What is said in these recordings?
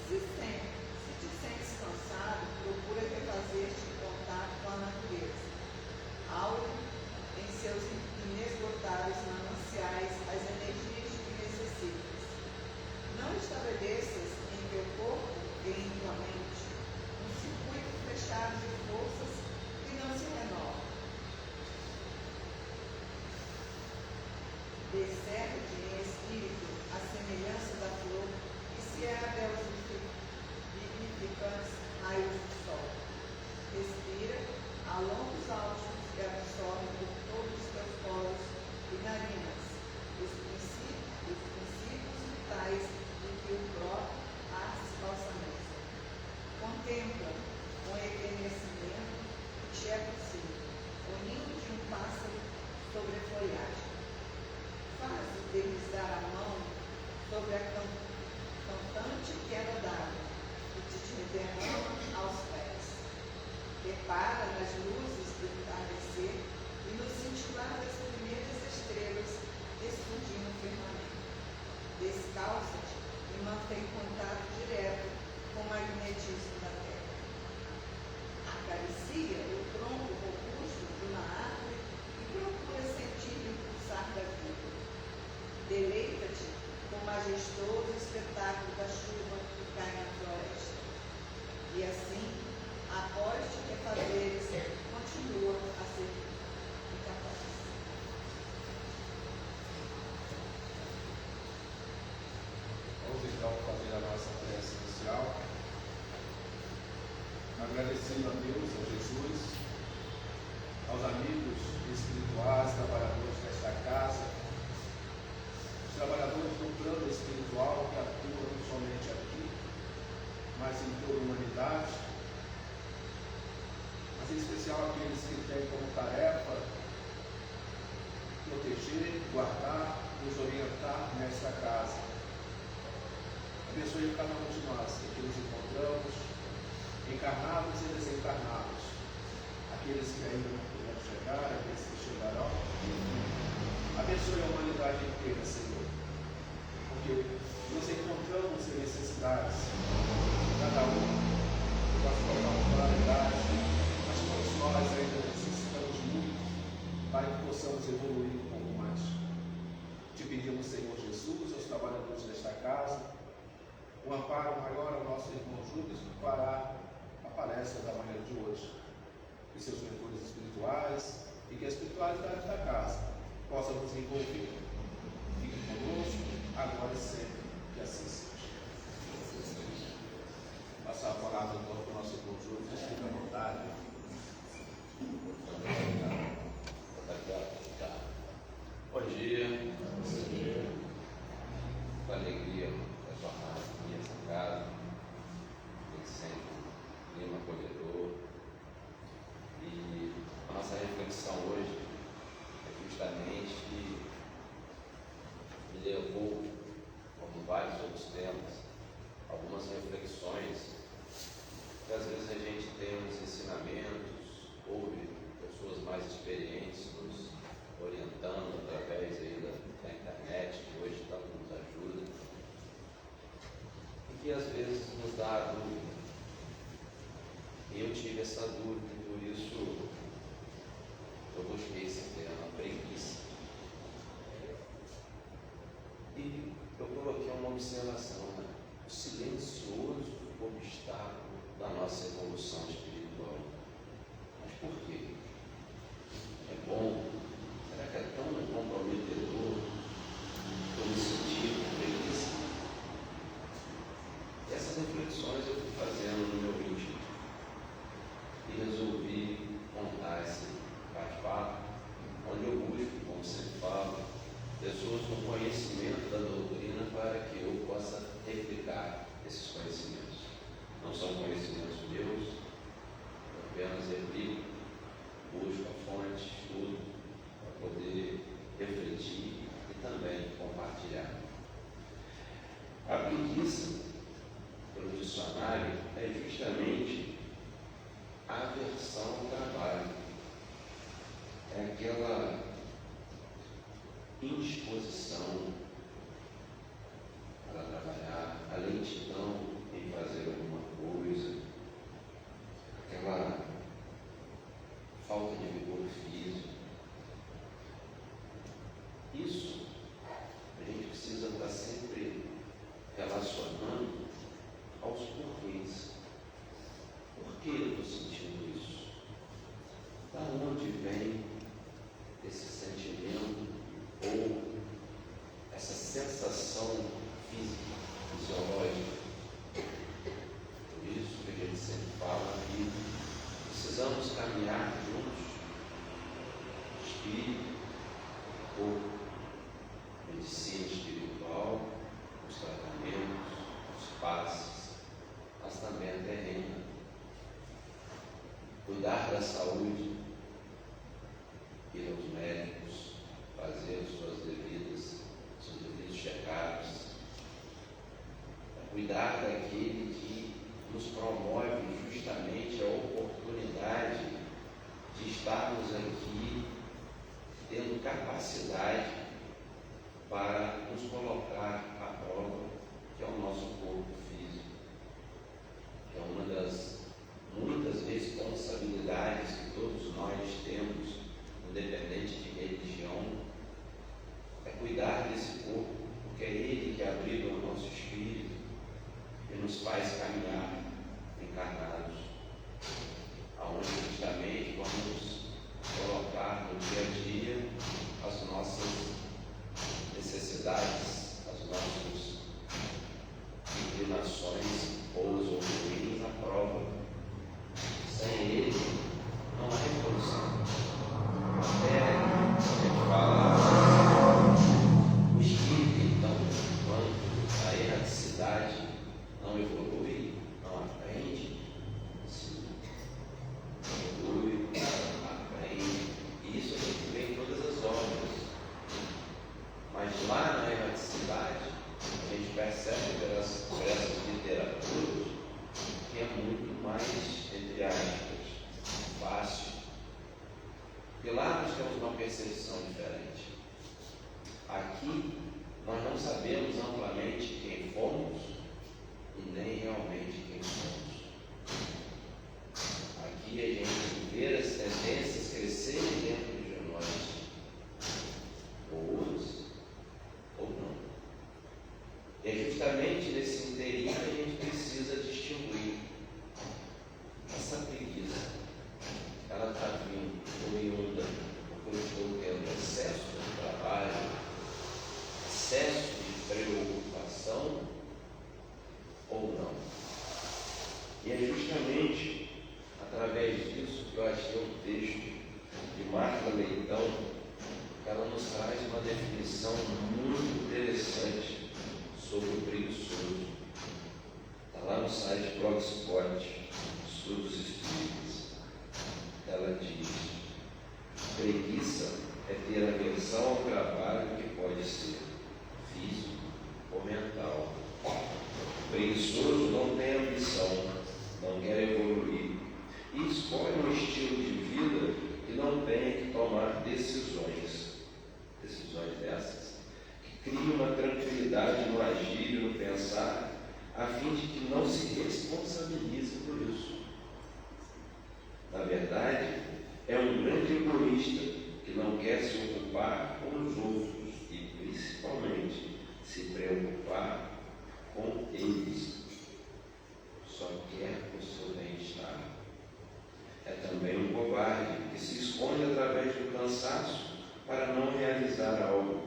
Se te sentes cansado, procura refazer-te em contato com a natureza. Aure em seus inesgotáveis mananciais as energias que necessitas. Não estabeleças em teu corpo e em tua mente um circuito fechado de forças que não se renovam. Descerra-te em espírito a semelhança da flor que se abre aos vivificantes raios do sol. Respira a longos háltios e absorve por todos os teus poros e narinas os princípios vitais de que o próprio ar se balsamiza. Contempla com estremecimento que te é possível o ninho de um pássaro sobre a folhagem. Faz deslizar a mão sobre a cantante queda d'água que te derrama aos pés. Repara nas luzes do entardecer e no cintilar das primeiras estrelas explodindo no firmamento. Descalça-te e mantém contato direto com o magnetismo da Terra. Acaricia o tronco robusto de uma árvore e procura sentir o pulsar da vida. Deleita-te com o majestoso espetáculo da chuva que cai na floresta. E assim, após te refazeres, continua a ser incapaz. Vamos então fazer a nossa prece inicial, agradecendo a Deus, a Jesus, aos amigos espirituais, trabalhadores desta casa, os trabalhadores do plano espiritual que atuam não somente aqui, mas em toda a humanidade, mas em especial aqueles que têm como tarefa proteger, guardar, nos orientar nesta casa. Abençoe cada um de nós, que nos encontramos, encarnados e desencarnados, aqueles que ainda não puderam chegar, aqueles que chegarão. Abençoe a humanidade inteira, Senhor, porque nos encontramos em necessidades, cada um com a sua particularidade, mas todos nós ainda necessitamos muito para que possamos evoluir um pouco mais. Te pedimos, Senhor Jesus, aos trabalhadores desta casa, um amparo maior ao nosso irmão Judas, que fará a palestra da manhã de hoje, e seus mentores espirituais, e que a espiritualidade da casa possa nos envolver. Fique conosco, agora e sempre, que assim seja. Passar a palavra então para o nosso irmão Judas, fique à vontade. Bom dia. Com alegria retornar aqui a essa casa, tem sempre um clima acolhedor. E a nossa reflexão hoje é justamente me levou, como vários outros temas, algumas reflexões que às vezes a gente tem uns ensinamentos, ouve pessoas mais experientes nos orientando através aí da internet, que hoje tanto nos ajuda, e que às vezes nos dá dúvida. E eu tive essa dúvida, e por isso eu busquei esse tema, preguiça. E eu coloquei uma observação, né? O silencioso obstáculo da nossa evolução espiritual. Mas por quê? É bom? Será que é tão comprometedor eu me sentir preguiça? Essas reflexões eu fui fazendo no meu íntimo e resolvi montar esse bate-papo, onde eu busco, como sempre falo, pessoas com conhecimento da doutrina para que eu possa replicar esses conhecimentos. Não são conhecimentos meus, eu apenas replico, busco a fonte, estudo, para poder refletir e também compartilhar. A preguiça, pelo dicionário, é justamente a aversão ao trabalho. É aquela indisposição para trabalhar, a lentidão em fazer também a terrena. Cuidar da saúde, ir aos médicos, fazer seus devidos check-ups, cuidar daquele que nos promove justamente a oportunidade de estarmos aqui tendo capacidade para nos colocar à prova, que é o nosso corpo físico, que é uma das muitas responsabilidades que todos nós temos, independente de religião, é cuidar desse corpo, porque é ele que abriga o nosso espírito e nos faz caminhar encarnados, aonde justamente vamos colocar no dia a dia as nossas necessidades, as nossas inclinações, boas ou ruins, à prova. Sem ele não há revolução. Até a gente fala o espírito, então, quando a erraticidade não evolui, não aprende, sim, evolui, aprende. E isso a gente vê em todas as obras. Mas lá na erraticidade, a gente percebe pelas literaturas que é muito mais, entre aspas, fácil. Porque lá nós temos uma percepção diferente. Aqui nós não sabemos amplamente quem fomos e nem realmente quem somos. Aqui a gente vê as tendências crescerem dentro de nós, boas ou não. E é justamente nesse inteirinho que a gente precisa distinguir essa preguiça. Ela está vindo oriunda porque eu estou tendo excesso de trabalho, excesso de preocupação ou não. E é justamente através disso que eu achei um texto de Marta Leitão, que ela nos traz uma definição muito interessante sobre o preguiçoso. Está lá no site Blogspot, Estudos Espíritas. Ela diz: preguiça é ter aversão ao trabalho que pode ser físico ou mental. Preguiçoso não tem ambição, não quer evoluir e escolhe um estilo de vida que não tenha que tomar decisões dessas, que cria uma tranquilidade no agir e no pensar, a fim de que não se responsabilize por isso. Na verdade, é um grande egoísta que não quer se ocupar com os outros e, principalmente, se preocupar com eles. Só quer o seu bem-estar. É também um covarde que se esconde através do cansaço para não realizar algo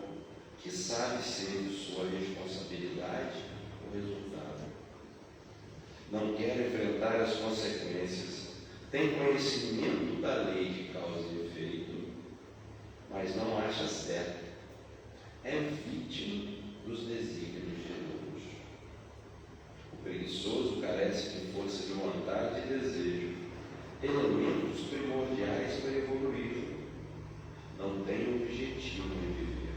que sabe ser de sua responsabilidade o resultado. Não quer enfrentar as consequências. Tem conhecimento da lei de causa e efeito, mas não acha certo. É vítima dos desígnios de Deus. O preguiçoso carece de força de vontade e desejo, elementos primordiais para evoluir. Não tem objetivo em viver.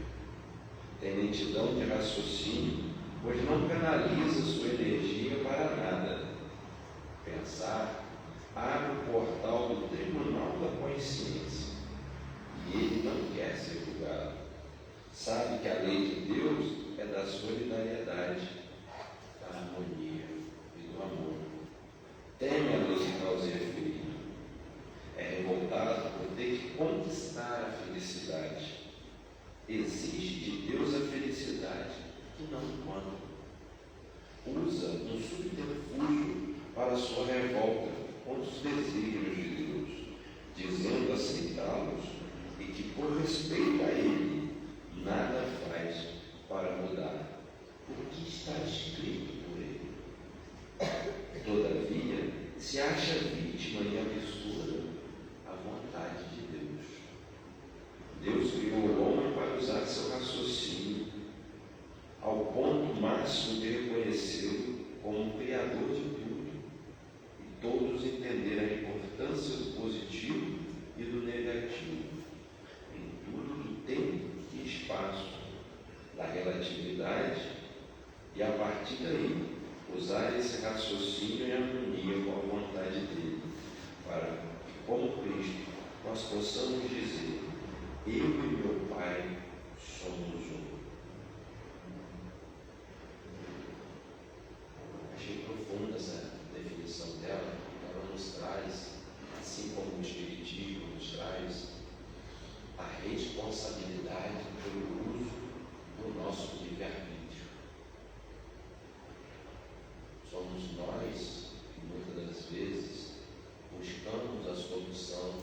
Tem lentidão de raciocínio, pois não canaliza sua energia para nada. Pensar abre o portal do tribunal da consciência e ele não quer ser julgado. Sabe que a lei de Deus é da solidariedade, da harmonia e do amor. Teme a lei de causa e efeito. É revoltado por ter que conquistar a felicidade. Exige de Deus a felicidade que não encontra. Usa um subterfúgio para sua revolta contra os desígnios de Deus, dizendo aceitá-los e que, por respeito a Ele, nada faz para mudar o que está escrito por Ele. Todavia, se acha vítima e absurda à vontade de Deus. Deus criou o homem para usar seu raciocínio, ao ponto máximo de reconhecê-lo como o Criador de tudo. partir daí, usar esse raciocínio em harmonia com a vontade dele, para que, como Cristo, nós possamos dizer: eu e meu Pai somos um. Achei profunda essa definição dela, porque ela nos traz, assim como o Espiritismo nos traz, a responsabilidade pelo uso do nosso livre-arbítrio. Somos nós que muitas das vezes buscamos a solução,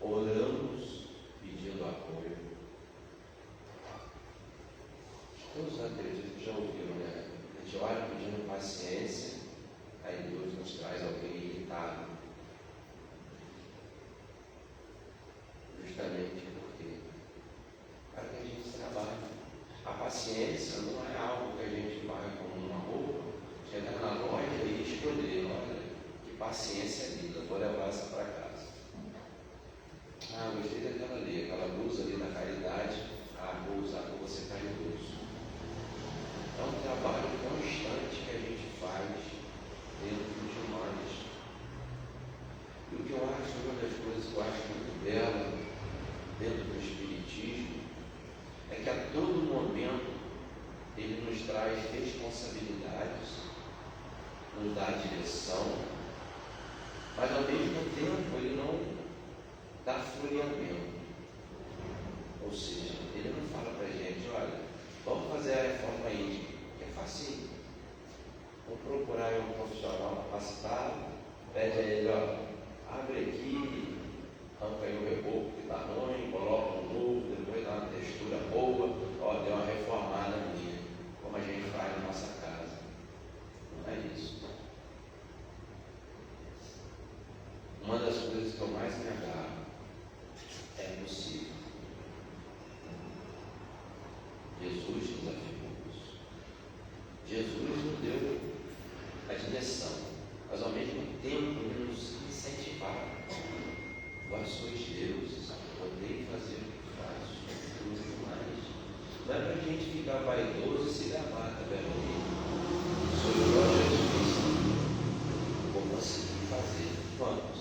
oramos pedindo apoio. Todos acredito que já ouviram, né? A gente ora pedindo paciência, aí Deus nos traz alguém irritado. Justamente porque para que a gente trabalhe. A paciência não é algo que a gente vai como uma roupa, chegar na loja e escolher: olha, que paciência é linda, vou levar essa para casa. Ah, gostei daquela ali, aquela blusa ali da caridade, vou usar para você caridoso. É um trabalho constante que a gente faz dentro de nós. E o que eu acho, uma das coisas que eu acho muito bela dentro do Espiritismo, é que a todo momento ele nos traz responsabilidades, nos dá direção, mas ao mesmo tempo ele não dá folheamento. Ou seja, ele não fala para a gente: olha, vamos fazer a reforma íntima, que é facinho. Vamos procurar um profissional capacitado, pede a ele: ó, abre aqui, arranca aí o reboco que está ruim, coloca um novo, depois dá uma textura boa, ó, deu uma reformada minha, como a gente faz na nossa casa. Não é isso. Uma das coisas que eu mais me agarro é possível. Jesus nos afirmou isso. Jesus nos deu a direção, mas ao mesmo tempo ele nos incentivava. Vós sois deuses, podem fazer o que faço, tudo mais. Não é para a gente ficar vaidoso e se gabar, tá vendo? Sou eu, Jesus Cristo, vou conseguir fazer. Vamos.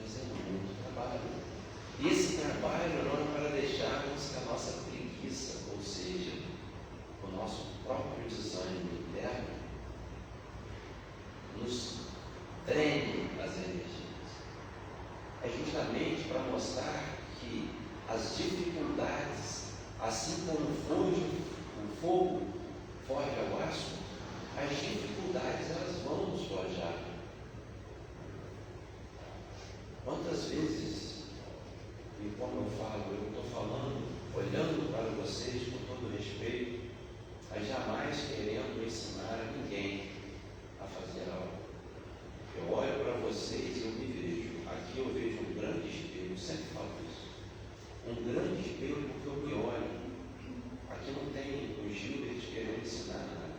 Mas é muito trabalho. E esse trabalho não é para deixarmos que a nossa preguiça, ou seja, o nosso próprio desânimo interno, nos drene as energias. É justamente para mostrar que as dificuldades, assim como o fogo forja o aço, as dificuldades elas vão nos forjar. Quantas vezes, e como eu falo, eu estou falando, olhando para vocês com todo respeito, mas jamais querendo ensinar a ninguém a fazer algo. Eu olho para vocês e eu me vejo. Aqui eu vejo um grande espelho, eu sempre falo isso. Um grande espelho porque eu me olho. Aqui não tem o Gilbert querendo ensinar nada.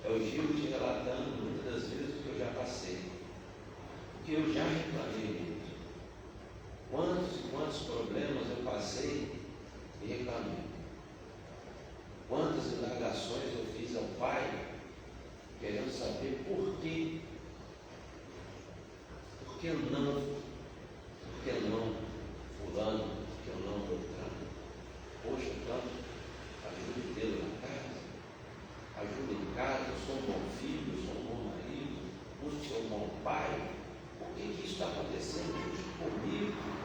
É o Gilbert relatando muitas das vezes o que eu já passei. Porque eu já reclamei muito. Quantos e quantos problemas eu passei e reclamei. Quantas indagações eu fiz ao Pai, querendo saber por quê. Por que não? Por que não fulano? Por que não Beltrano? Poxa, tanto ajuda Deus na casa, ajuda em casa, eu sou um bom filho, eu sou um bom marido, eu sou um bom pai. Por que isso está acontecendo justo comigo?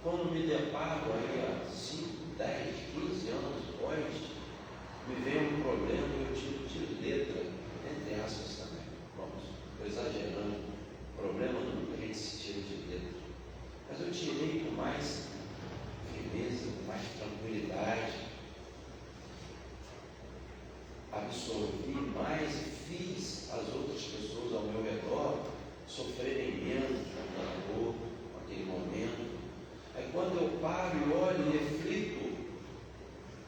Quando me deparo aí há 5, 10, 15 anos depois, me vem um problema e eu tiro de letra, entre aspas também. Vamos, estou exagerando. Problema nunca a gente se tira de letra. Mas eu tirei com mais firmeza, com mais tranquilidade. Absorvi mais e fiz as outras pessoas ao meu redor sofrerem menos com a dor, com aquele momento. Aí quando eu paro e olho e reflito,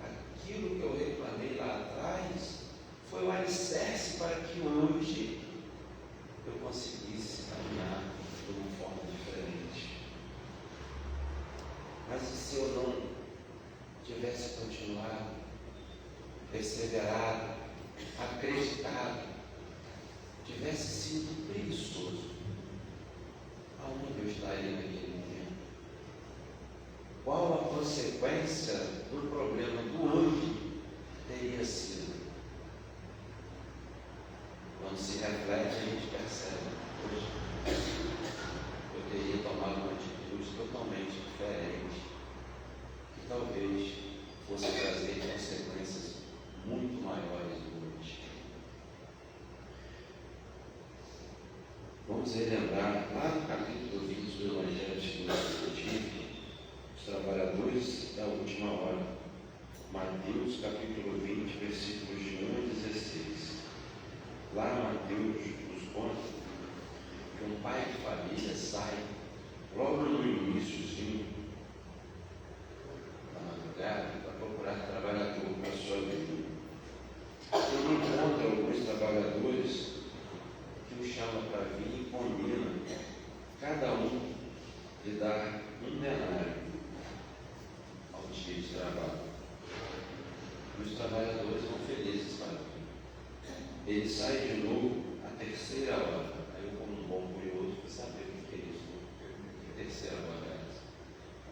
aquilo que eu reclamei lá atrás foi o alicerce para que hoje eu conseguisse caminhar de uma forma diferente. Mas e se eu não tivesse continuado perseverado, acreditado, tivesse sido preguiçoso, aonde eu estaria naquele momento? Qual a consequência do problema do hoje teria sido? Quando se reflete, a gente percebe, hoje eu teria tomado uma atitude totalmente diferente, que talvez fosse trazer consequências muito maiores hoje. Vamos relembrar lá no capítulo 20 do Evangelho segundo o Espiritismo, os trabalhadores da última hora. Mateus capítulo 20, versículos de 1 a 16. Lá Mateus nos conta que um pai de família sai logo no iníciozinho da madrugada para procurar trabalhador para a sua vida. Ele encontra alguns trabalhadores que o chama para vir e combina cada um de dar um denário ao dia de trabalho. E os trabalhadores vão felizes para vir. Ele sai de novo à terceira hora. Aí eu, como um bom curioso, fui saber o que é isso. Que terceira hora é essa?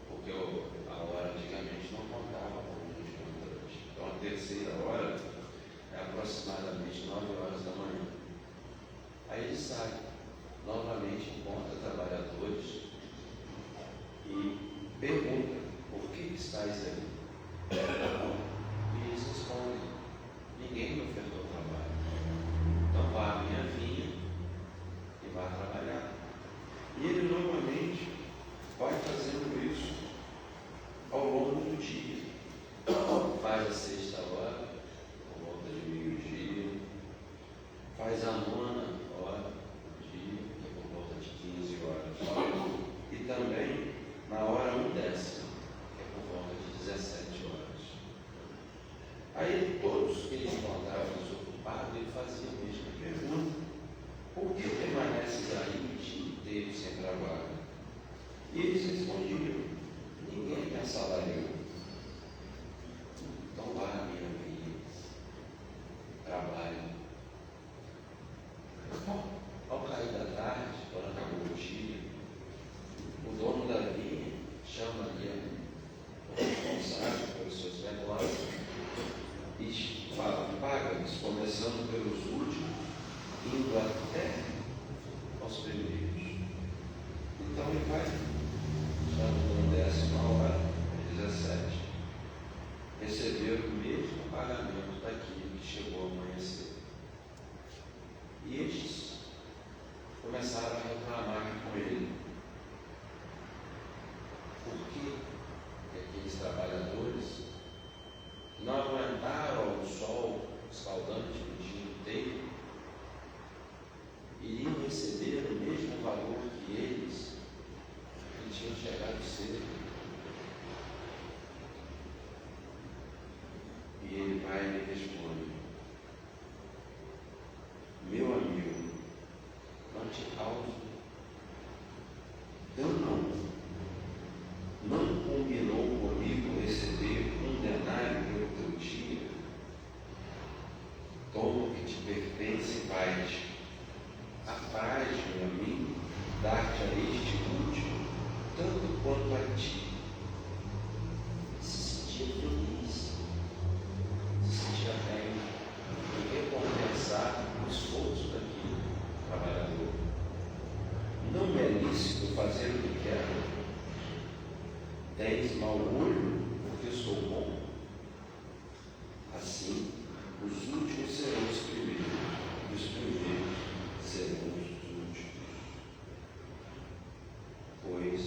Porque a hora antigamente não contava como a gente conta hoje. Então a terceira hora é aproximadamente 9 horas da manhã. Aí ele sai, novamente encontra trabalhadores e pergunta: por que estáis aí? E eles respondem: ninguém me ofertou trabalho. Então vá à minha vinha e vá trabalhar. E ele normalmente vai fazendo isso ao longo do dia. Faz a sexta hora, por volta de meio-dia, faz a nona hora do dia, que é por volta de 15 horas, e também na hora 1/10, que é por volta de 17 horas. Aí todos que ele encontrava desocupados, ele fazia a mesma pergunta: por que permaneces aí o dia inteiro sem trabalho? E eles respondiam: ninguém me assalariou. Então vá à minha vinha, trabalho. Ao cair da tarde, quando acabou o dia, o dono da vinha chama ali o responsável pelos seus negócios e fala: paga-nos, começando pelos últimos, indo até aos primeiros. Então ele vai, chama no 10ª hora, 17, receber o mesmo pagamento daquilo que chegou a amanhecer. E estes começaram a reclamar com ele. Por que aqueles trabalhadores não aguentaram o sol escaldante o dia inteiro, iriam receber o mesmo valor que eles, que tinham chegado cedo? E ele vai e me responde: meu amigo, não te causo dano. Não combinou comigo receber um denário pelo teu dia? Toma o que te pertence e vai-te. Apraz-me a mim dar-te a este último, tanto quanto a ti. Se sentia feliz, se sentia bem em recompensar o esforço daquele trabalhador. Não me é lícito fazer o que quero. Tens mau olho porque sou bom? Assim, os últimos serão os primeiros, e os primeiros serão os últimos. Pois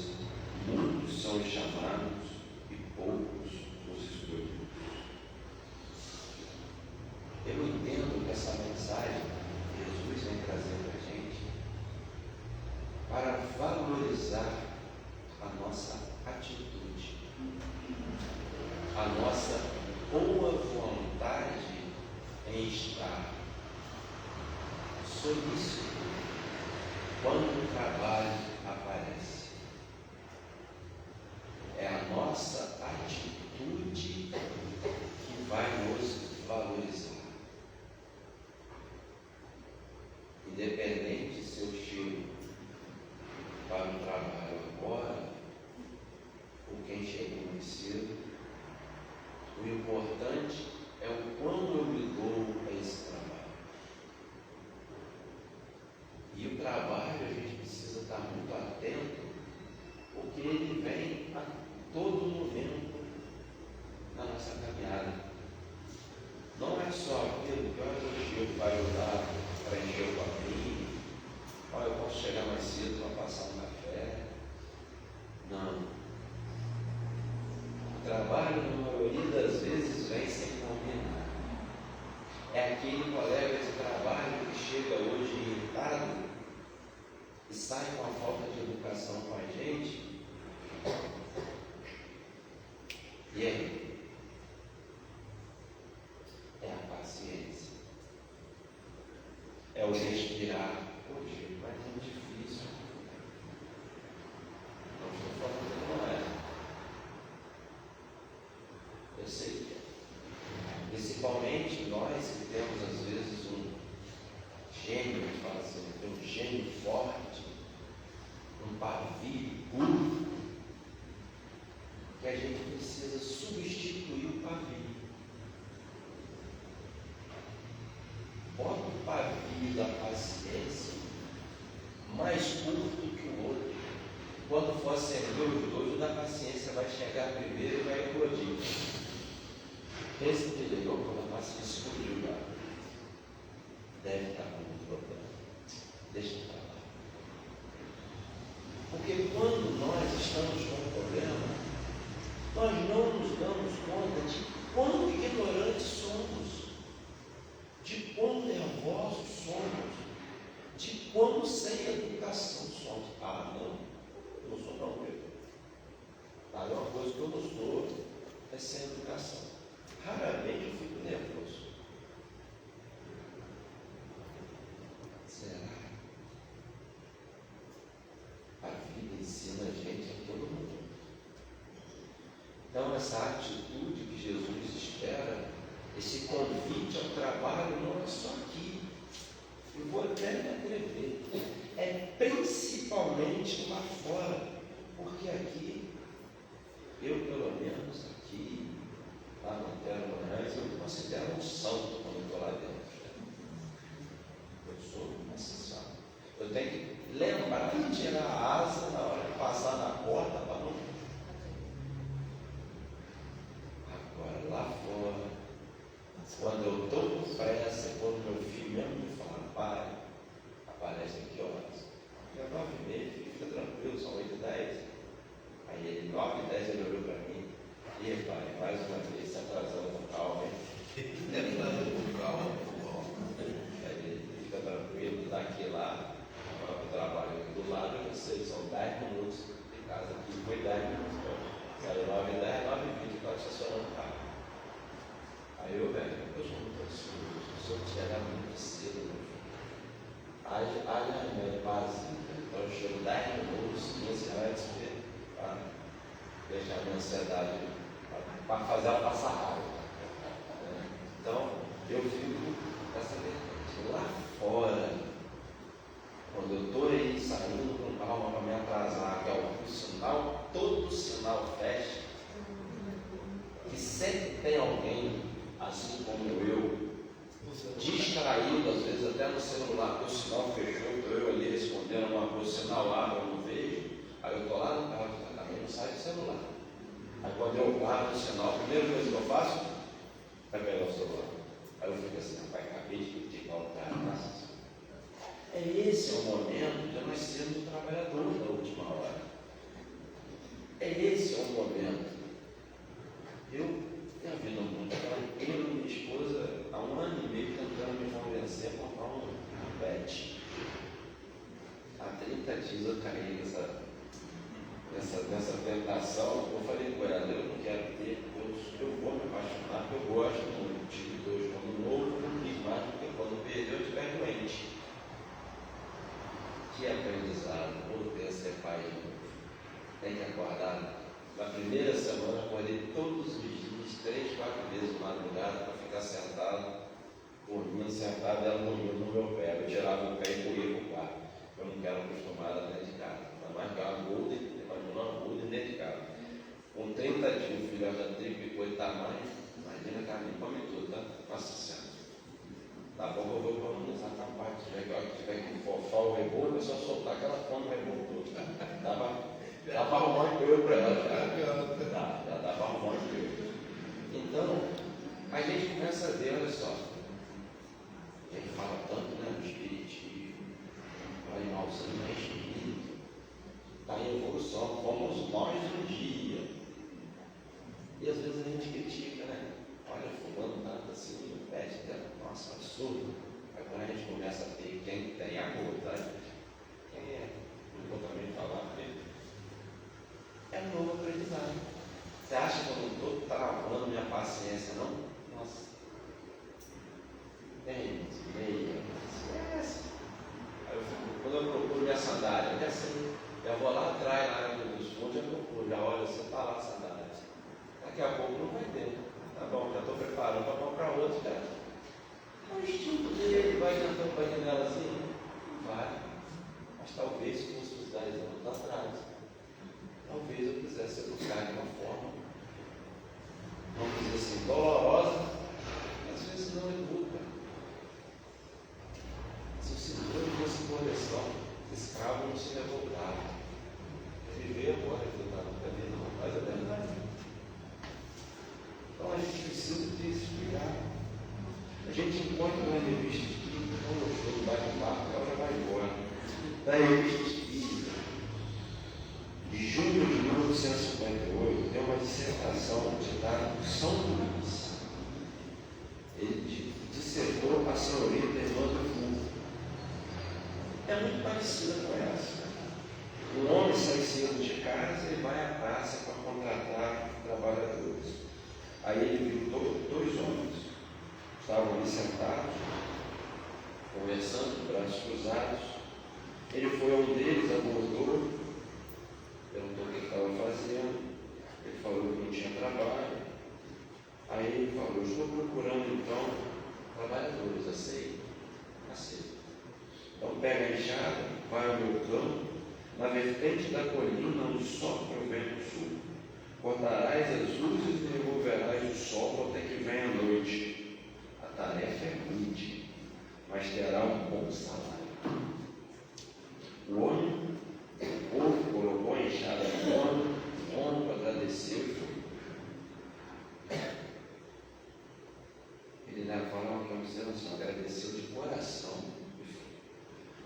muitos são os chamados e poucos os escolhidos. Eu entendo que essa mensagem que Jesus vem trazer para a gente para valorizar a nossa atitude, a nossa boa vontade em estar solícito quando o trabalho aparece. É a nossa atitude que vai nos valorizar. independente se eu chego para o trabalho agora, ou quem chega mais cedo, o importante é o quando eu me dou a esse trabalho. E o trabalho a gente precisa estar muito atento, porque ele vem a todo momento na nossa caminhada. Não é só aquilo que eu chego para ajudar, para encher o copinho, olha, eu posso chegar mais cedo para passar um café. Não. O trabalho, na maioria das vezes, vem sem combinar. É aquele colega de trabalho que chega hoje irritado e sai com a falta de educação com a gente. E aí? É a paciência. É o respirar. Hoje vai ser difícil. Não estou falando que não é. Eu sei que é. Principalmente nós que temos às vezes um gênio, um gênio forte, um pavio curto, que a gente precisa substituir o pavio. Bota o pavio da paciência mais curto que o outro. Quando for acender os dois, o da paciência vai chegar primeiro e vai eclodir. Esse que ligou quando a paciência explodiu lá. Deve estar com um problema. Deixa eu falar. Porque quando nós estamos com um problema, nós não nos damos conta de quão ignorantes somos, de quão nervosos somos, de quão sem educação somos. Ah, não, eu não sou não, Pedro. Ah, uma coisa que eu não sou é sem educação. Raramente eu fico nervoso. Será? A vida ensina a gente a todo mundo. Então, essa atitude que Jesus espera, esse convite ao trabalho, não é só aqui. Eu vou até me atrever. É principalmente lá fora. Porque aqui, eu pelo menos aqui, lá no Terra Moraes, eu me considero um santo quando eu estou lá dentro. Eu sou uma exceção. Eu tenho que lembrar de tirar a asa na hora de passar na porta para não. Agora, lá fora, quando eu estou com pressa, quando meu filho mesmo me fala, pai, aparece aqui horas. É 9h30, fica tranquilo, são 8h10. Aí ele, 9h10, ele olhou para mim. E pai, mais uma vez, se atrasando com calma, hein? Com calma, aí ele fica tranquilo, daqui lá, para o trabalho aqui do lado, eu sei, são 10 minutos de casa aqui, foi 10 minutos. Saiu 9h10, 9h20, estava estacionando o carro. Aí eu, velho, eu sou muito ansioso, se eu chegar muito cedo, meu filho. Haja remédio básico, então eu chego 10 minutos, 15 antes, para deixar a minha ansiedade, para fazer ela passar rápido. Então, eu fico nessa vertente. Lá fora, quando eu estou aí saindo com calma para me atrasar, que é o sinal, todo sinal fecha, que sempre tem alguém, assim como eu, distraído, às vezes até no celular, porque o sinal fechou, estou eu ali respondendo uma coisa, o sinal abre, eu não vejo, aí eu estou lá no carro, também não sai do celular. Aí quando eu paro no sinal, a primeira coisa que eu faço é pegar o celular. Aí eu fico assim, rapaz, acabei de criticar o cara, nossa. Esse é o momento de nós sermos trabalhadores da última hora. Esse é o momento. Eu tenho vindo muito tranquilo, eu e minha esposa, há 1 ano e meio, tentando me convencer a comprar um pet. Há 30 dias eu caí nessa tentação. Eu falei com ela, eu não quero ter, eu vou me apaixonar, porque eu gosto muito. Tive 2 quando novo, não quis mais, porque quando perdeu, eu estiver doente. Que aprendizado, vou ter ser pai de novo. Tem que acordar. Na primeira semana, acordei todos os dias, 3, 4 vezes na madrugada, para ficar sentado, dormindo, sentado, ela dormindo no meu pé. Eu tirava o pé e corria que eram acostumadas dentro de casa. Ainda mais que ela muda, dentro de casa. Com 30 dias, o filho já triplicou de tamanho. Imagina que a mim come tudo, tá? Nossa Senhora. Tá bom que eu vou economizar essa parte. Se tiver que fofar o rebolo, é só soltar aquela fome do rebolo todo. Dá para arrumar um emprego para ela. Já dá para arrumar um emprego. Então, a gente começa a ver, olha só. A gente fala tanto, né, do espiritismo. Fala em Alzheimer, não é espírito. Está em evolução. Fomos nós um dia. E às vezes a gente critica, né? Olha, fulano tanto assim, no pé de terra. Nossa, absurdo. Aí quando a gente começa a ter quem tem amor, tá? Quem é? Não vou também falar dele. É um novo aprendizado. Você acha que eu não estou travando minha paciência, não? Nossa. Tem, meia, esquece. Aí quando eu procuro minha sandália, eu já sei. Eu vou lá atrás, lá nos fundos, eu procuro. Já olha, você está lá a sandália. Daqui a pouco não vai ter. Tá bom, já estou preparando para comprar outro. Já. É o instinto dele, vai cantando para janela assim? Não vai. Mas talvez fosse uns 10 anos atrás. Talvez eu quisesse educar de uma forma, vamos dizer assim, dolorosa, às vezes não educa. Se o Senhor fosse correção, escravo não se revoltava. Viver agora, também não faz a verdade. Então a gente precisa disso, cuidar. A gente encontra uma revista espírita, quando eu estou no bate-papo, ela já vai embora. Da revista espírita, de junho de 1958, tem uma dissertação ditada por São Luís. Ele dissertou a senhorita Irmã do Fundo. É muito parecida com essa. Um homem sai cedo de casa e vai à praça para contratar trabalhadores. Aí ele viu dois homens, estavam ali sentados, conversando, braços cruzados. Ele foi a um deles, abordou, perguntou o que estava fazendo. Ele falou que não tinha trabalho. Aí ele falou: estou procurando então trabalhadores, aceito? Aceito. Então pega a enxada, vai ao meu campo, na vertente da colina onde sopra o vento sul. Cortarás as luzes e removerás o sol até que venha a noite. A tarefa é rude, mas terá um bom salário. O povo colocou a enxada no ombro, agradeceu. Ele falou que não agradeceu de coração.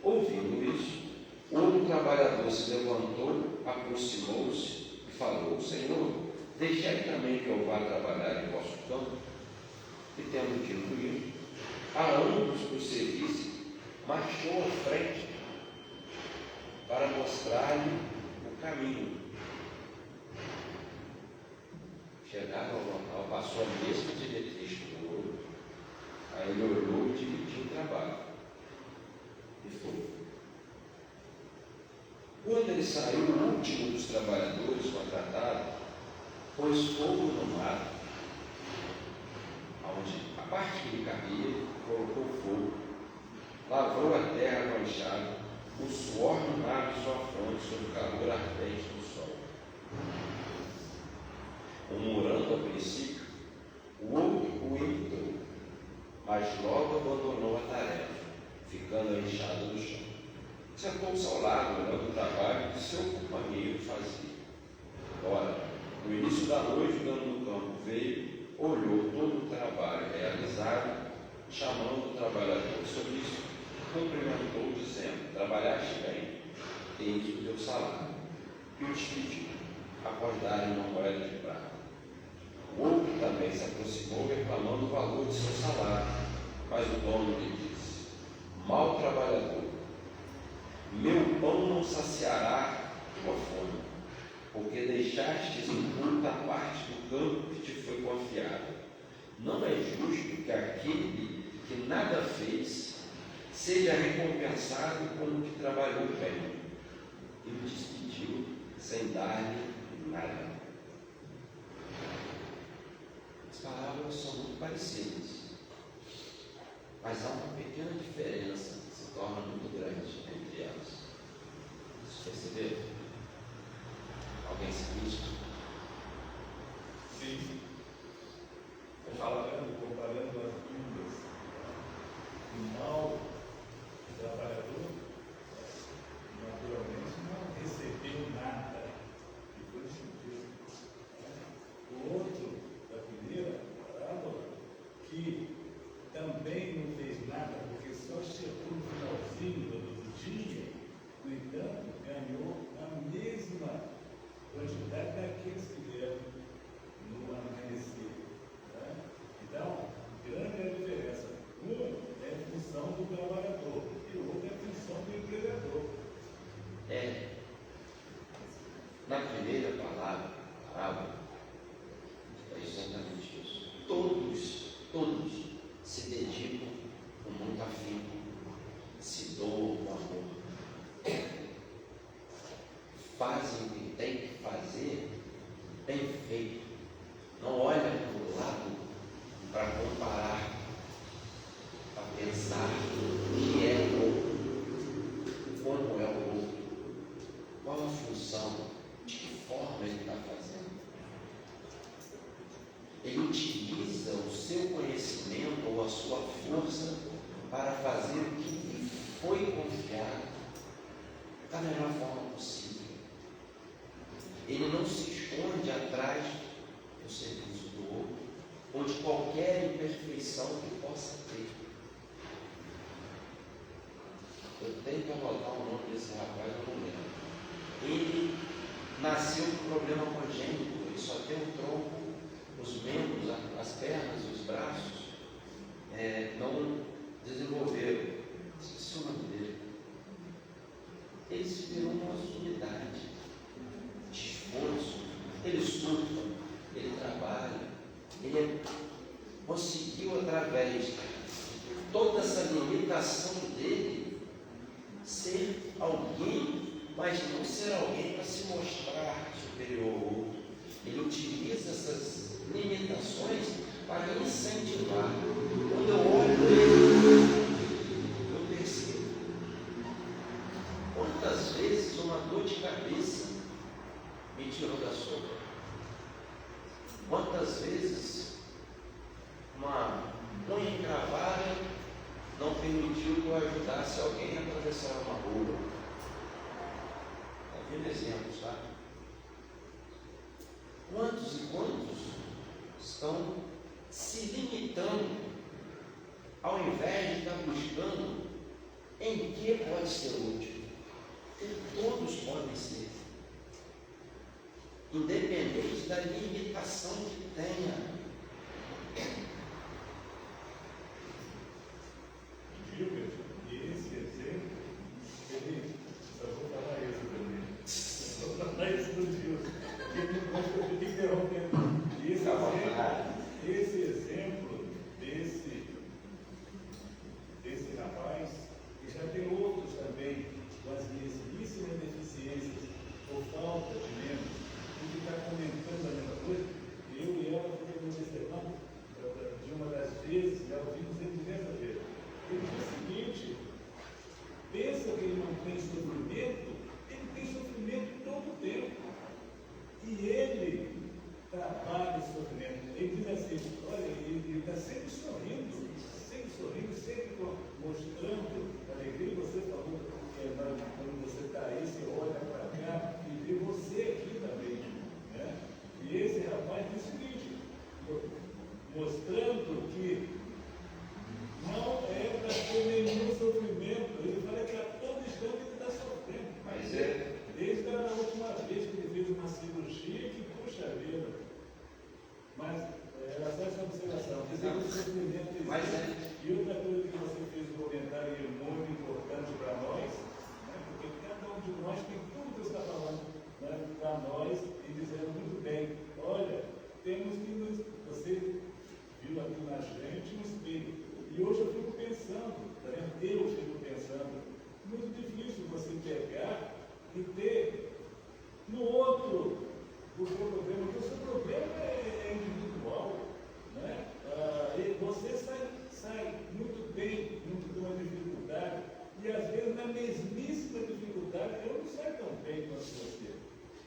Ouvindo isso, outro trabalhador se levantou, aproximou-se e falou: Senhor, deixai também que eu vá trabalhar em vosso campo. E tendo dito isso, a ambos por serviço, marchou à frente para mostrar-lhe o caminho. Chegaram ao local, passou a mesma diretriz do outro. Aí ele olhou e dividiu o trabalho. E foi. Quando ele saiu, o último dos trabalhadores contratados pôs fogo no mato, onde a parte que lhe cabia, colocou fogo, lavrou a terra com a enxada, o suor no mar de sua fronte sob o calor ardente do sol. Murmurando a princípio, o outro o imitou, mas logo abandonou a tarefa, ficando a enxada no chão. Sentou-se ao lado, olhando o trabalho que seu companheiro fazia. Ora, no início da noite, o dono do campo veio, olhou todo o trabalho realizado, chamando o trabalhador sobre isso, cumprimentou, dizendo: trabalhaste bem, eis o teu salário. E o despediu, após darem uma moeda de prata. O outro também se aproximou, reclamando o valor de seu salário, mas o dono lhe disse: mau trabalhador, meu pão não saciará tua fome, porque deixastes inculta a parte do campo que te foi confiada. Não é justo que aquele que nada fez seja recompensado como que trabalhou bem. E o despediu sem dar-lhe nada. As palavras são muito parecidas, mas há uma pequena diferença que se torna muito grande entre elas. Cristo. Sim. Pode falar. Comparando as vidas, o mal do trabalhador, naturalmente, não recebeu nada. E foi sentido. O outro, da primeira parábola, que também não fez nada, porque só chegou no finalzinho do dia, no entanto, ganhou a mesma quantidade daqueles que vieram no amanhecer. Né? Então, grande é a diferença. Um é a função do trabalhador e o outro é a função do empregador. Na primeira parábola, é exatamente isso. Todos se dedicam com muito afinco, se doam com amor, fazem o que tem que fazer bem feito, não olham para o lado para comparar, para pensar o que é o outro, como é o outro, qual a função, de que forma ele está fazendo. Ele utiliza o seu conhecimento ou a sua força para fazer o que lhe foi confiado da melhor forma possível. Ele não se esconde atrás do serviço do outro ou de qualquer imperfeição que possa ter. Eu tenho que anotar o nome desse rapaz, eu não lembro. Ele nasceu com problema congênito, ele só tem um tronco, os membros, as pernas, os braços, não desenvolveram. Esqueci o nome dele. Ele se virou uma unidade de esforço, ele estuda, ele trabalha, ele conseguiu, através de toda essa limitação dele, ser alguém, mas não ser alguém para se mostrar superior ao outro. Ele utiliza essas limitações para incentivar. Quando eu olho ele, eu percebo quantas vezes uma dor de cabeça me tirou da sombra. Quantas vezes uma unha encravada não permitiu que eu ajudasse alguém a atravessar uma rua. Está vendo exemplos, tá? Quantos e quantos estão se limitando ao invés de estar buscando em que pode ser útil? Porque todos podem ser, independente da limitação que tenha. Gilbert, e esse exemplo, eu vou falar isso também. Vou falar isso do Gilbert, porque ele não gosta de interromper. Esse exemplo desse rapaz, e já tem outros também, com as mesmíssimas deficiências, ou falta de membros, ele está comentando a mesma coisa. Eu e ela fizemos um testemunho de uma das vezes, já ouvimos ele diversas vezes. Ele diz o seguinte: pensa que ele não tem sofrimento, ele tem sofrimento todo o tempo. E ele trabalha esse sofrimento. Ele diz assim: olha, ele está sempre sorrindo, sempre mostrando alegria. Você falou que quando você está aí, você olha para cá e vê você aqui também. Né? E esse rapaz diz o seguinte, mostrando que não é para ser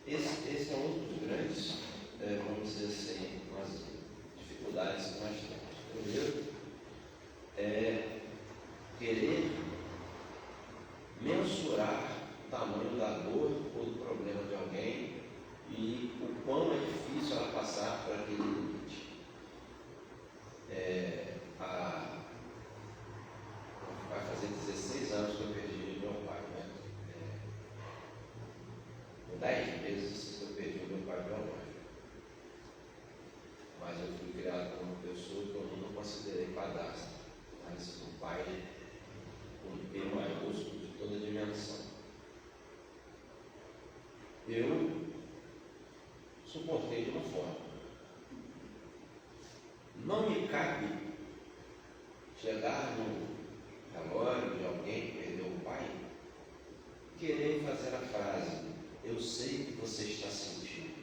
Esse é um dos grandes, vamos dizer assim, umas dificuldades que nós temos. Primeiro, é querer mensurar o tamanho da dor ou do problema de alguém e o quão é difícil ela passar por aquele limite. Vai fazer 16 anos que eu perdi meu pai, né? Com 10 meses eu perdi meu pai biológico. Mas eu fui criado por uma pessoa que eu não considerei padrasto, mas um pai com P maiúsculo de toda a dimensão. Eu suportei de uma forma. Não me cabe chegar no relógio de alguém que perdeu o pai, querer fazer a frase: eu sei o que você está sentindo.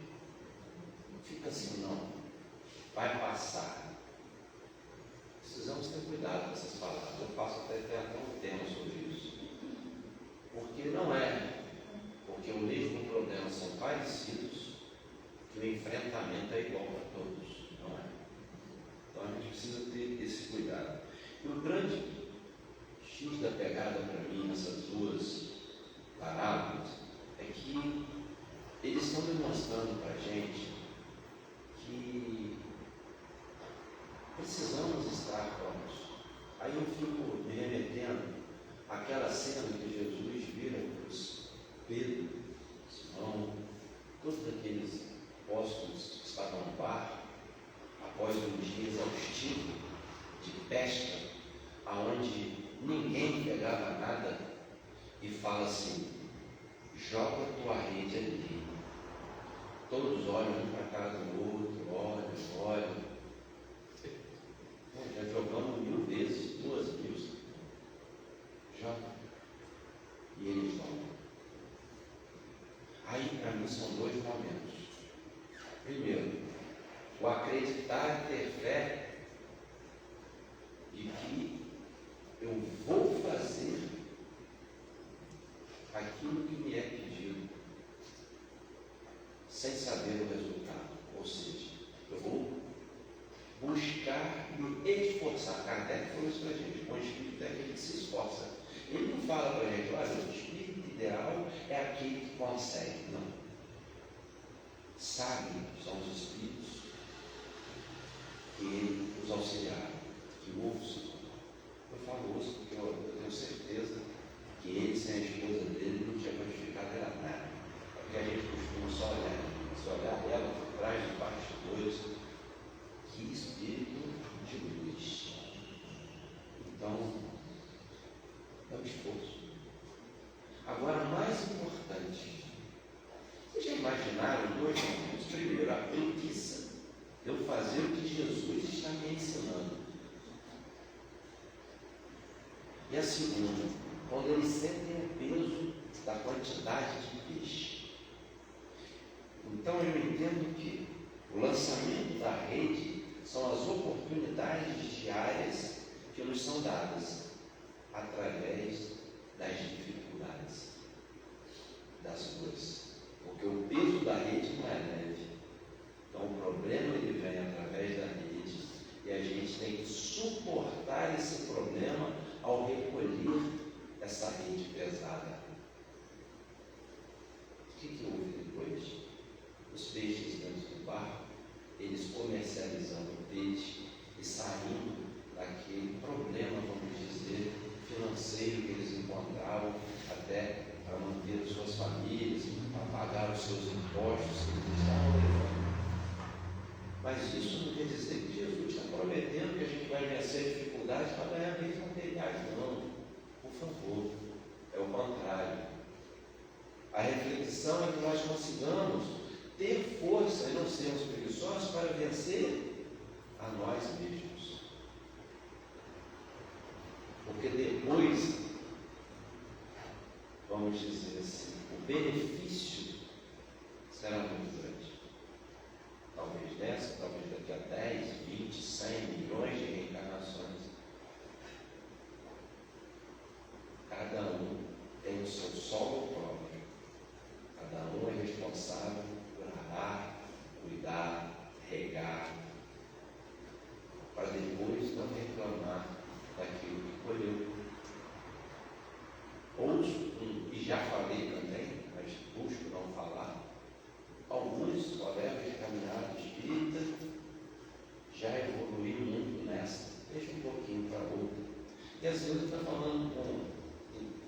Não fica assim, não. Vai passar. Precisamos ter cuidado com essas palavras. Eu faço até um tema sobre isso. Porque não é porque o mesmo problema são parecidos que o enfrentamento é igual para todos. Não é? Então a gente precisa ter esse cuidado. E o grande X da pegada para mim nessas duas parábolas é que eles estão demonstrando para a gente que precisamos estar prontos. Aí eu fico me remetendo àquela cena que Jesus vira para os Pedro, Simão, todos aqueles apóstolos que estavam no barco, após um dia exaustivo de pesca, aonde ninguém pegava nada, e fala assim: joga a tua rede ali. Todos olham um para a cara do outro, olham. Já jogamos 1000 vezes, 2000. Joga. E eles vão. Aí, para mim, são dois momentos. Primeiro, o acreditar e ter fé de que eu vou fazer aquilo que me é pedido, sem saber o resultado. Ou seja, eu vou buscar me esforçar. Kardec falou isso para a gente: com o espírito é aquele que se esforça. Ele não fala para a gente: olha, o espírito ideal é aquele que consegue. Não. Sábio são os espíritos que os auxiliaram, que ouçam. Eu falo ouço porque eu tenho certeza que ele, sem a esposa dele, não tinha modificado era nada. Porque a gente costuma só olhar, se olhar ela por trás de bastidores. Que espírito de luz. Então, é um esforço. Agora, mais importante, vocês já imaginaram dois momentos? Primeiro, a preguiça de eu fazer o que Jesus está me ensinando. E a segunda, quando eles sentem o peso da quantidade de peixe. Então eu entendo que o lançamento da rede são as oportunidades diárias que nos são dadas através das dificuldades, das dores. Porque o peso da rede não é leve. Então o problema ele vem através da rede e a gente tem que suportar esse problema ao recolher essa rede pesada. O que houve depois? Os peixes dentro do barco, eles comercializando o peixe e saindo daquele problema, vamos dizer, financeiro que eles encontravam até para manter suas famílias, para pagar os seus impostos que eles estavam levando. Mas isso não quer dizer que Jesus está prometendo que a gente vai vencer dificuldades para ganhar bens materiais, não. Por favor, é o contrário. A reflexão é que nós consigamos ter força e não sermos preguiçosos para vencer a nós mesmos. Porque depois, vamos dizer assim, o benefício será muito grande. Talvez nessa, talvez daqui a 10, 20, 100 milhões de reencarnações. Cada um tem o seu solo próprio. Cada um é responsável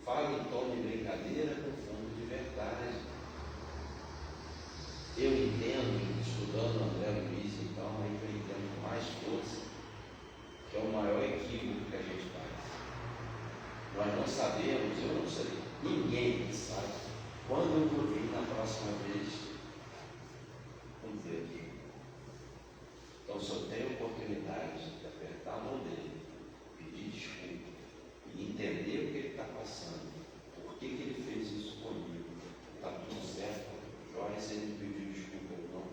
falo em tom de brincadeira com fundo de verdade. Eu entendo, estudando André Luiz, então, aí eu entendo com mais força, que é o maior equívoco que a gente faz. Nós não sabemos, eu não sei, ninguém sabe, quando eu vou vir na próxima vez, vamos ver aqui. Então, se eu tenho oportunidade de apertar a mão dele, pedir desculpa e entender o que ele está passando, por que ele fez isso comigo, está tudo certo, Joyce, ele pediu desculpa ou não,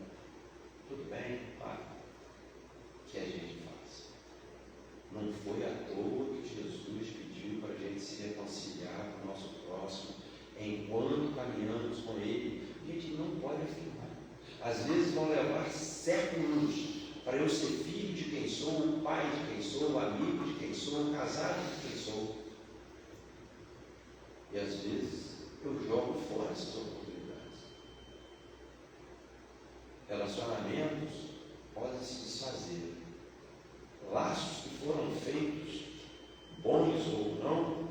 tudo bem, pá, que a gente faz. Não foi à toa que Jesus pediu para a gente se reconciliar com o nosso próximo enquanto caminhamos com ele. A gente não pode afirmar. Às vezes vão levar séculos para eu ser filho de quem sou, pai de quem sou, amigo de quem sou, casado de quem sou. E às vezes eu jogo fora essas oportunidades. Relacionamentos podem se desfazer. Laços que foram feitos, bons ou não,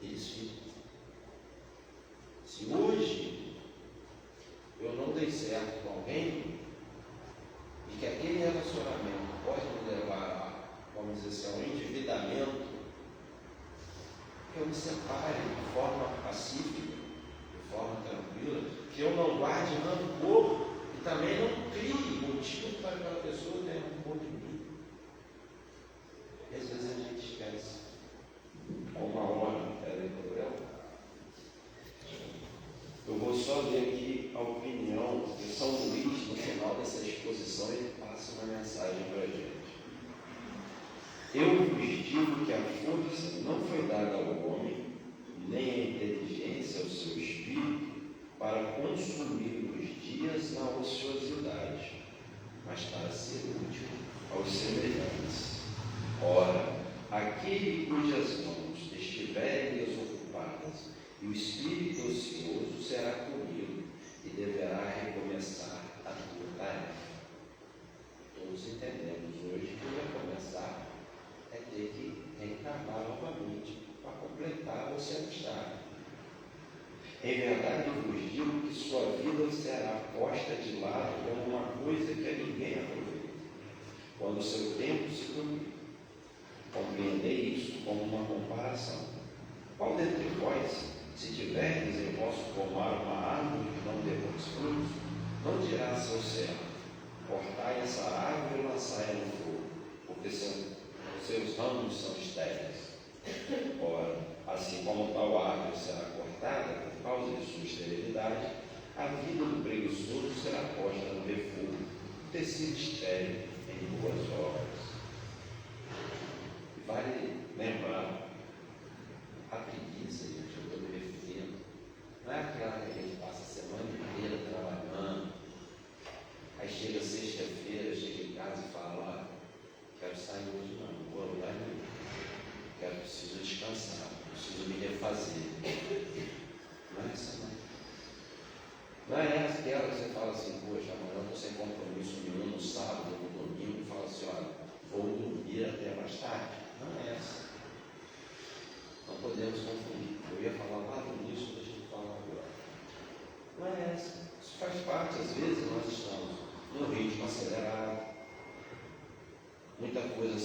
eles ficam. Se hoje eu não dei certo com alguém, e que aquele relacionamento pode me levar a, vamos dizer assim, ao endividamento, que eu me separe de forma pacífica, de forma tranquila, que eu não guarde rancor e também não crie motivo para que aquela pessoa tenha rancor de mim. E às vezes a gente esquece. Há uma hora, eu vou só ler aqui a opinião de São Luís no final dessa exposição, ele passa uma mensagem para a gente. Eu vos digo que a força não foi dada ao homem, nem a inteligência ao seu espírito, para consumir os dias na ociosidade, mas para ser útil aos semelhantes. Ora, aquele cujas mãos estiverem desocupadas e o espírito ocioso será comido e deverá recomeçar a tua tarefa. Todos entendemos hoje que recomeçar é ter que reencarnar novamente para completar o seu estado. Em verdade, eu vos digo que sua vida será posta de lado como uma coisa que a ninguém aproveita, quando o seu tempo se cumprir. Compreendei isso como uma comparação. Qual dentre vós, se tiverdes em vosso pomar uma árvore que não dê bons frutos, não dirá a seu servo: cortai essa árvore e lançai-a no fogo, porque seus ramos são estéreis. Ora, assim como tal árvore será cortada por causa de sua esterilidade, a vida do preguiçoso será posta no refúgio, tecido estéril em boas obras. Vale lembrar, a preguiça, gente, eu estou me referindo, não é aquela que a gente passa a semana inteira trabalhando, aí chega sexta-feira, chega em casa e fala: quero sair hoje não vou lugar nenhum, preciso descansar, preciso me refazer. Não é essa não. Não é essa aquela que você fala assim: poxa, amanhã eu estou sem compromisso nenhum no sábado ou no domingo, e fala assim: olha, vou dormir até mais tarde. Não é essa. Não podemos confundir. Eu ia falar lá no início, deixa eu falar agora. Não é essa. Isso faz parte. Às vezes nós estamos num ritmo acelerado, muita coisa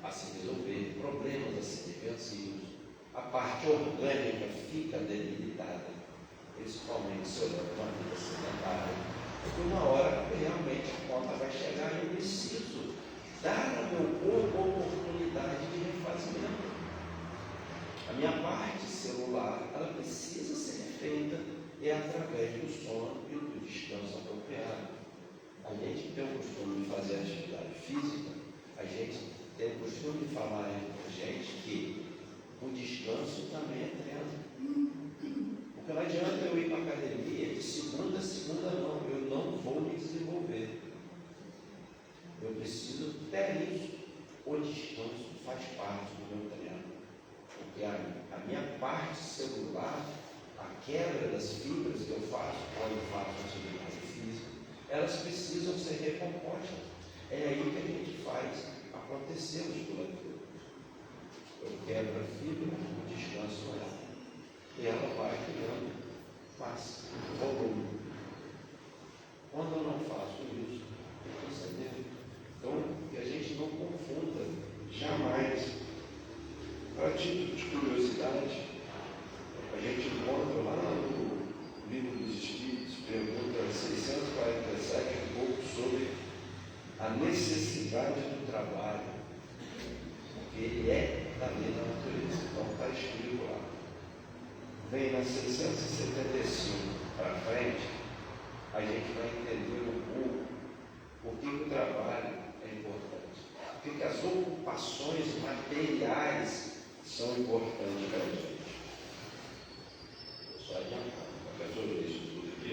a se resolver, problemas a serem vencidos. A parte orgânica fica debilitada, principalmente se olhando uma vida sedentária. Porque uma hora realmente a conta vai chegar e eu preciso dar ao meu corpo a oportunidade de refazimento. A minha parte celular, ela precisa ser feita através do sono e do descanso apropriado. A gente tem o costume de fazer atividade física, a gente tem o costume de falar entre a gente que o descanso também é treino. Porque não adianta eu ir para a academia de segunda a segunda, não, eu não vou me desenvolver. Eu preciso ter isso. O descanso faz parte do meu treino. Porque a minha parte celular, a quebra das fibras que eu faço quando eu faço atividade física, elas precisam ser recompostas. É aí que a gente faz acontecer a musculatura. Eu quebro a fibra, descanso ela. E ela vai criando massa, volume. Quando eu não faço isso, entendeu? Então, que a gente não confunda jamais. Para título de curiosidade, a gente encontra lá no Livro dos Espíritos, pergunta 647, um pouco sobre a necessidade do trabalho, porque ele é da lei da natureza. Então está escrito lá. Vem na 675 para frente, a gente vai entender um pouco por que o trabalho é importante. Por que as ocupações materiais são importantes para a gente. Só adiantar, a pessoa lê isso tudo aqui,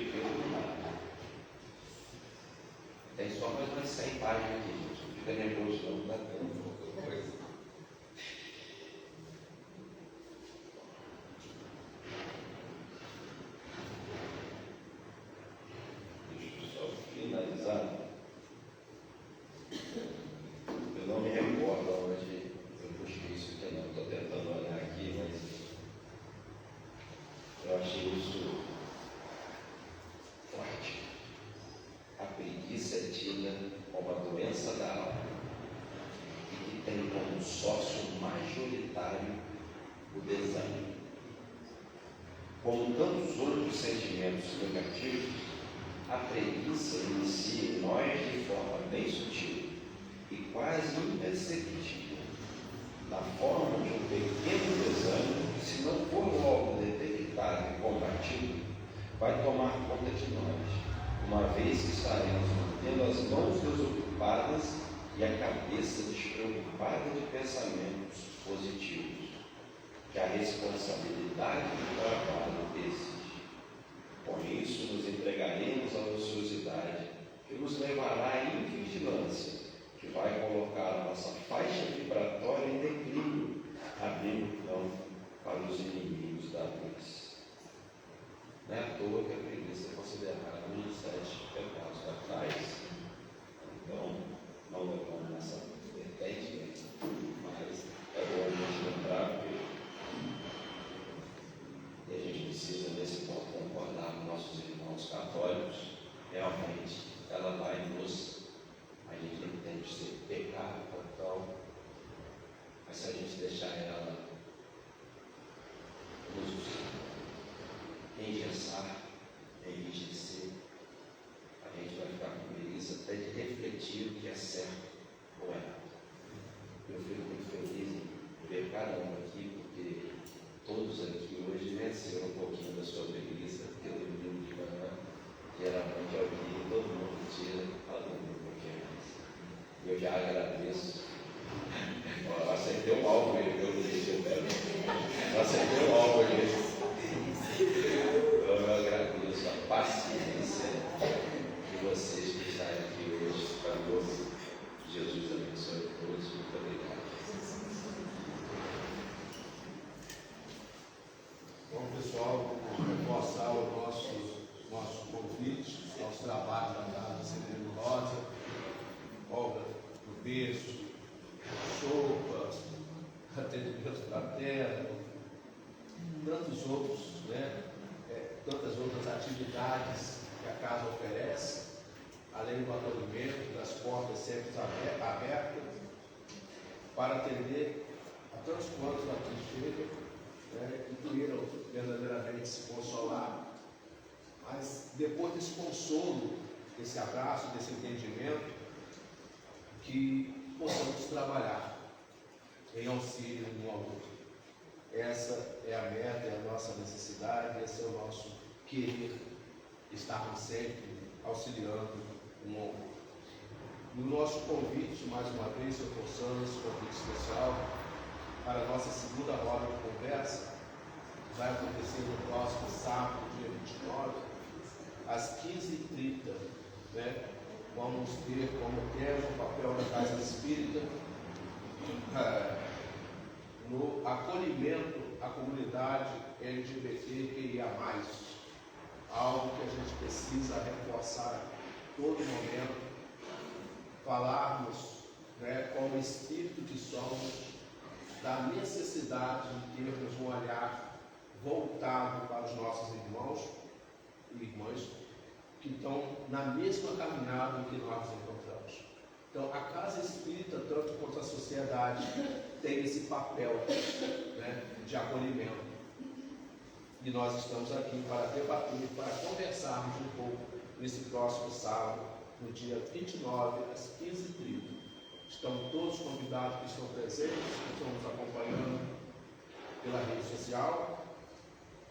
tem só mais umas 100 páginas aqui, gente. Não fica nervoso, não dá tempo. Deixa eu só finalizar. Eu não me recordo onde eu busquei isso aqui, não. Estou tentando olhar aqui, mas eu achei isso forte. A preguiça é tida como uma doença da alma e que tem como sócio majoritário o desânimo. Como tantos outros sentimentos negativos, a preguiça inicia em nós de forma bem sutil e quase imperceptível, na forma de um pequeno desânimo que, se não for logo detectado e combatido, vai tomar conta de nós, uma vez que estaremos mantendo as mãos desocupadas e a cabeça despreocupada de pensamentos positivos, que a responsabilidade do trabalho exige. Com isso, nos entregaremos à ociosidade, que nos levará à invigilância, que vai colocar a nossa faixa vibratória em declínio, abrindo então para os inimigos da luz. Não é à toa que a preguiça é considerada um dos 7 pecados capitais. Então, não levamos nessa vertente, mas é bom a gente lembrar que e a gente precisa, nesse ponto, concordar com nossos irmãos católicos. Realmente, ela vai nos. A gente entende ser pecado total, mas se a gente deixar ela nos engessar, enrijecer, a gente vai ficar com preguiça até de refletir o que é certo ou errado. Eu fico muito feliz em ver cada um aqui, porque todos aqui hoje venceram um pouquinho da sua preguiça, porque no domingo de manhã, geralmente é o que todo mundo tira, falando um pouquinho mais. E eu já agradeço. Eu acertei o alvo, eu disse, eu acertei o alvo ali. Eu agradeço a paciência de vocês que estão aqui hoje conosco. Jesus abençoe a todos. Muito obrigado. Bom, pessoal, vamos reforçar o nosso convite aos trabalhos da Casa Severino Rosa, obra do berço, sopa, atendimento fraterno, tantos outros, tantas outras atividades que a casa oferece, além do acolhimento, das portas sempre abertas, para atender a tantos quantos aqui chegam, que queiram verdadeiramente se consolar, mas depois desse consolo, desse abraço, desse entendimento, que possamos trabalhar em auxílio um ao outro. Essa é a meta, é a nossa necessidade, esse é o nosso querer, estarmos sempre auxiliando um ao outro. No nosso convite, mais uma vez, reforçando esse convite especial para a nossa segunda roda de conversa, vai acontecer no próximo sábado, dia 29, às 15h30. Vamos ter como tema o papel da Casa Espírita no acolhimento à comunidade LGBTQIA+, algo que a gente precisa reforçar a todo momento, falarmos como espírito que somos, da necessidade de termos um olhar voltado para os nossos irmãos e irmãs que estão na mesma caminhada que nós encontramos. Então, a casa espírita, tanto quanto a sociedade, tem esse papel, né, de acolhimento. E nós estamos aqui para debater, para conversarmos um pouco nesse próximo sábado, no dia 29, às 15h30. Estão todos convidados que estão presentes, que estão nos acompanhando pela rede social,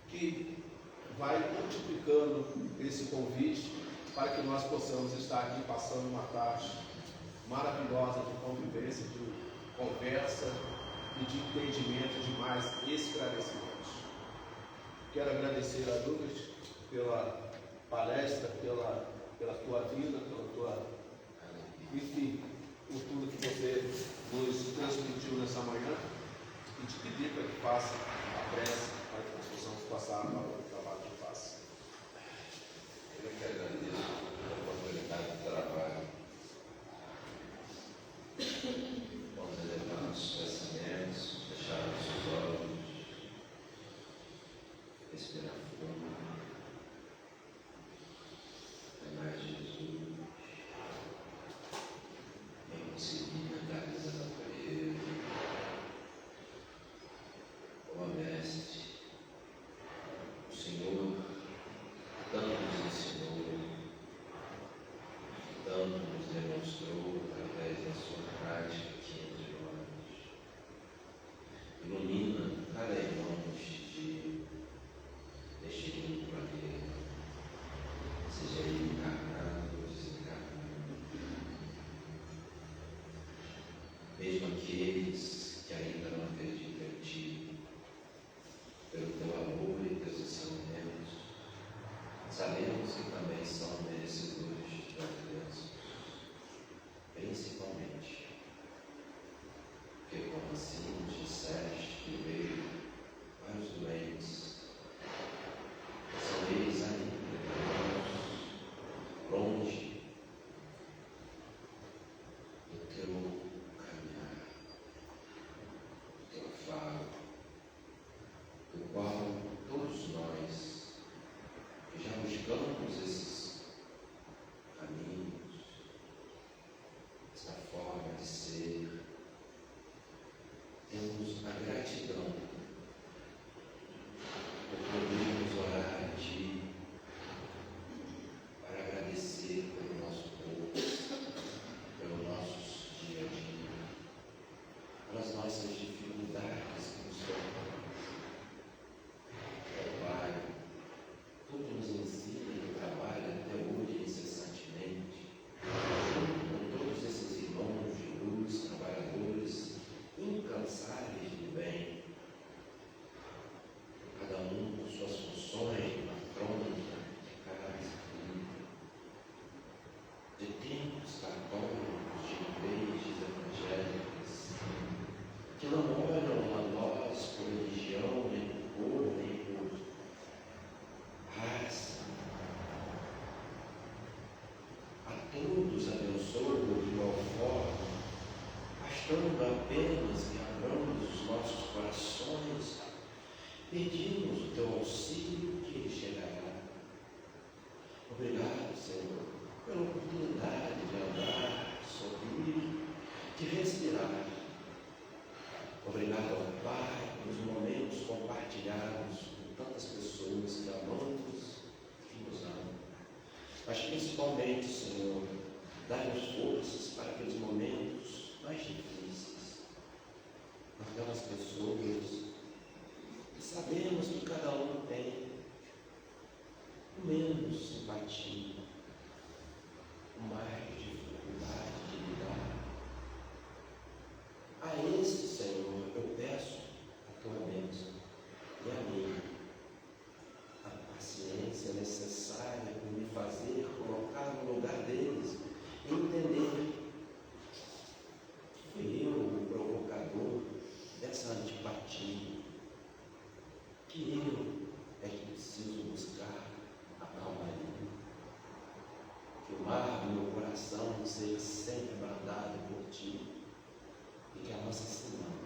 que vai multiplicando esse convite para que nós possamos estar aqui passando uma tarde maravilhosa de convivência, de conversa e de entendimento, de mais esclarecimentos. Quero agradecer a Lucas pela palestra, pela tua vida, pela tua, enfim, por tudo que você nos transmitiu nessa manhã, e te pedir para que faça a prece para que nós possamos passar para o trabalho que faça. Eu que agradeço a oportunidade de trabalho. Vamos elevar nossos pensamentos, fechar nossos olhos, respirar fundo. É mais Jesus. Vem conseguir andar da natureza. Ó Mestre, o Senhor tanto nos ensinou, tanto nos demonstrou através da sua prática aqui entre nós. Ilumina cada irmão deste lindo planeta, seja ele encarnado ou desencarnado. Mesmo aqueles que ainda não acreditam em Ti, pelo Teu amor e Teus ensinamentos, sabemos que também são merecedores das bênçãos, principalmente porque, como assim disseste que veio para os doentes, são eles ainda longe do Teu caminhar, do Teu falo, do qual todos nós que já buscamos esses caminhos, essa forma de ser, temos a gratidão por podermos orar a Ti para agradecer pelo nosso corpo, pelos nossos dia a dia, pelas nossas dificuldades que nos tornam. Pai, tudo nos ensina e trabalha até hoje incessantemente, junto com todos esses irmãos de luz, trabalhadores incansáveis de bem, cada um com suas funções de patrona, de casa, de templos católicos, de igrejas evangélicas, que não olham a nós por religião, nem por cor, nem por raça. A todos abençoa de igual forma, bastando apenas que abramos os nossos corações, pedimos o Teu auxílio que Ele chegará. Obrigado, Senhor, pela oportunidade de andar, sorrir, de respirar. Obrigado ao Pai pelos momentos compartilhados com tantas pessoas que amamos e nos amam. Mas principalmente, Senhor, dá-nos forças para aqueles momentos mais difíceis, para aquelas pessoas que sabemos que cada um tem menos simpatia, mais dificuldade de lidar. A esse, Senhor, eu peço a Tua bênção e a minha, a paciência necessária por me fazer colocar no lugar deles e entender que fui eu o provocador dessa antipatia, que eu é que preciso buscar a calmaria, que o mar do meu coração seja sempre bradado por Ti, e que a nossa semana